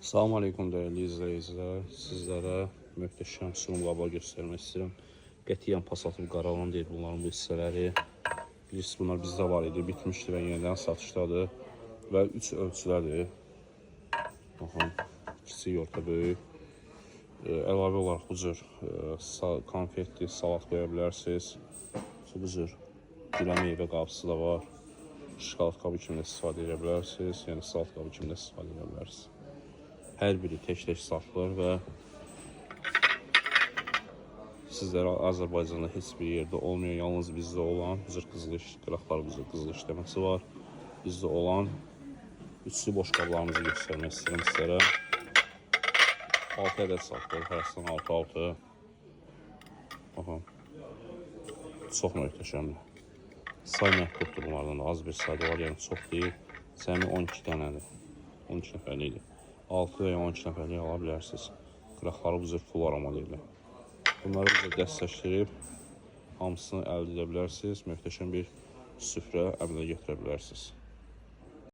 Salam aleykum dəyərli izləyicilər. Sizlərə möhtəşəm sunum qabağı göstərmək istəyirəm. Qətiyyən Passatın qaralan deyil bunların bu hissələri. Bilirsiniz, bunlar bizdə var idi, bitmişdi və yenidən satışdadır. Və 3 ölçülədir. Baxın, kiçik, orta, böyük. Əlavə olaraq bu cür konfetli salat qoya bilərsiniz. Bu cür gülə meyvə qabısı da var. Şokolad qabı kimi də istifadə edə bilərsiniz. Yəni salat qabı kimi də istifadə edə bilərsiniz. Hər biri tək-tək satılır və sizlərə Azərbaycanda heç bir yerdə olmayan, yalnız bizdə olan bu cür qızılış, qıraqlar bu cür qızılış deməsi var. Bizdə olan üçlü boşqablarımızı göstərmək istəyirəm sizlərə. 6 ədəd satılır, hərəsindən 6-6. Baxın, çox möhtəşəmdir. Say məhduddur bunlardan da, az bir sayda var, yəni çox deyil. Cəmi 12 dənədir, 12 nəfərlikdir. 6 və ya 12 nəfərlik ala bilərsiniz. Qıraqları bu cür full arama deyirlər. Bunları bizə dəstəkləyib hamısını əldə edə bilərsiniz. Möhtəşəm bir süfrə əmələ gətirə bilərsiniz.